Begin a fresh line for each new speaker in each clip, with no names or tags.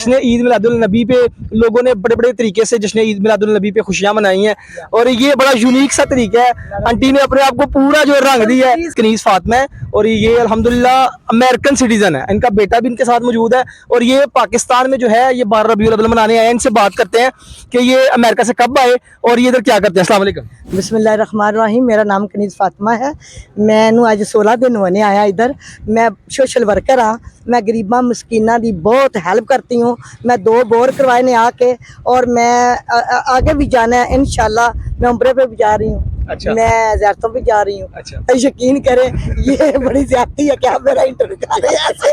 जश्न ईद मिलादुल नबी पे लोगों ने बड़े बड़े तरीके से जश्न ईद मिलादुल नबी पे खुशियां मनाई हैं और ये बड़ा यूनिक सा तरीका है। आंटी ने अपने आप को पूरा जो रंग दिया है। कनीज फातिमा है और ये अल्हम्दुलिल्लाह अमेरिकन सिटीजन है, इनका बेटा भी इनके साथ मौजूद है और ये पाकिस्तान में जो है ये 12 रबीउल अव्वल मनाने आए हैं। इनसे बात करते हैं कि ये अमेरिका से कब आए और ये इधर क्या करते हैं। अस्सलाम वालेकुम।
बिस्मिल्लाहिर्रहमानिर्रहीम। मेरा नाम कनीज फातिमा है। मैनू अज 16 दिन होने आया इधर। मैं सोशल वर्कर हाँ। मैं गरीबा मस्कीना की बहुत हेल्प करती हूँ। मैं 2 बोर करवाए ने आके और मैं आगे भी जाना है इंशाल्लाह। मैं उम्रे पे भी जा रही हूँ।
अच्छा।
मैं ज़ियारतों भी जा रही हूँ।
अच्छा।
यकीन करें ये बड़ी ज्यादती है। क्या मेरा इंटरव्यू कर रहे हैं ऐसे?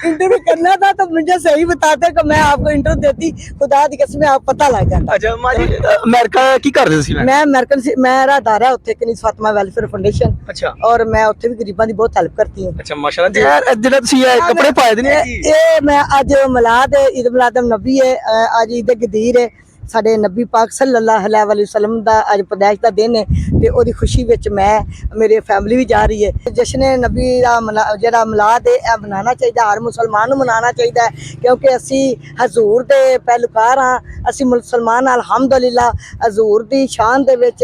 इंटरव्यू करना था तो मुझे सही बताते कि मैं आपको इंटरव्यू देती। खुदा दी कसम आप पता लग जाता।
अच्छा माँ जी अमेरिका की कर रहे थे?
मैं अमेरिकन मेरा अदारा है उत्थे कनीज फातिमा वेलफेयर फाउंडेशन।
अच्छा।
और मैं उत्थे भी गरीबां दी बहुत हेल्प करती हूँ।
अच्छा माशाल्लाह। यार जेड़ा तुसी कपड़े पाए दे ने
ये मैं अज मिलाद ईद मिलाद नबी है। अज ईद गदीर है। साडे नबी पाक सल्लल्लाहु अलैहि वसल्लम दा अज पैदाइश दा दिन है ते ओदी खुशी विच मैं मेरी फैमिली भी जा रही है। जश्न नबी दा जेड़ा मिलाद है यह मनाना चाहिए। हर मुसलमान नूं मनाना चाहिए क्योंकि असी हजूर दे पहलुकार हाँ। असी मुसलमान अल्हम्दुलिल्लाह हजूर दी शान दे विच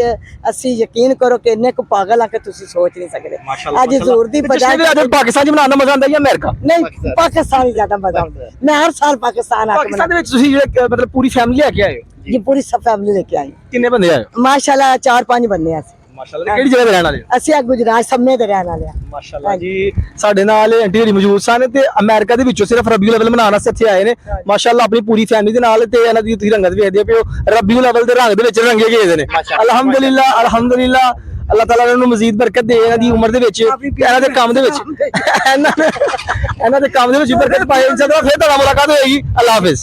असी यकीन करो कि इन्ने को पागल हाँ कि तुसी सोच नहीं सकदे। अज हजूर दी
पैदाइश पाकिस्तान च मनाना मजा आंदा या अमेरिका?
नहीं पाकिस्तान ही ज्यादा मजा आंदा। मैं हर साल पाकिस्तान आके
पाकिस्तान दे विच तुसी मतलब पूरी फैमिली लेके आए हो?
जी पूरी सब फैमिली लेके आई।
कितने बंदे आए?
माशाल्लाह 4-5 बंदे हैं।
माशाल्लाह। किहड़ी जगह दे रहण वाले?
ਅਸੀਂ ਆ ਗੁਜਰਾਤ ਸਮੇਂ ਦੇ ਰਹਿਣ ਵਾਲੇ ਆ।
ਮਾਸ਼ਾਅੱਲਾ ਜੀ ਸਾਡੇ ਨਾਲ ਆਂਟੀ ਹੋਰੀ ਮੌਜੂਦ ਸਨ ਤੇ ਅਮਰੀਕਾ ਦੇ ਵਿੱਚੋਂ ਸਿਰਫ ਰਬੀਉਲ ਅਵਲ ਮਨਾਉਣ ਵਾਸਤੇ ਇੱਥੇ ਆਏ ਨੇ। ਮਾਸ਼ਾਅੱਲਾ ਆਪਣੀ ਪੂਰੀ ਫੈਮਿਲੀ ਦੇ ਨਾਲ ਤੇ ਇਹਨਾਂ ਦੀ ਤੁਸੀਂ ਰੰਗਤ ਵੇਖਦੇ ਪਿਓ ਰਬੀਉਲ ਅਵਲ ਦੇ ਰੰਗ ਦੇ ਵਿੱਚ ਰੰਗੇ ਗਏ ਨੇ। ਅਲਹਮਦੁਲਿल्लाह ਅਲਹਮਦੁਲਿल्लाह ਅੱਲਾਹ ਤਾਲਾ ਇਹਨਾਂ ਨੂੰ ਮਜ਼ੀਦ ਬਰਕਤ ਦੇ ਇਹਨਾਂ ਦੀ ਉਮਰ ਦੇ ਵਿੱਚ ਇਹਨਾਂ ਦੇ ਕੰਮ ਦੇ ਵਿੱਚ ਇਹਨਾਂ ਦੇ ਕੰਮ ਦੇ ਵਿੱਚ ਬਰਕਤ ਪਾਏ। ਇਨਸ਼ਾਅੱਲਾ ਫਿਰ ਤੁਹਾਡਾ ਮੁਲਾਕਾਤ ਹੋਏਗੀ। ਅੱਲਾਹ ਹਾਫਿਜ਼।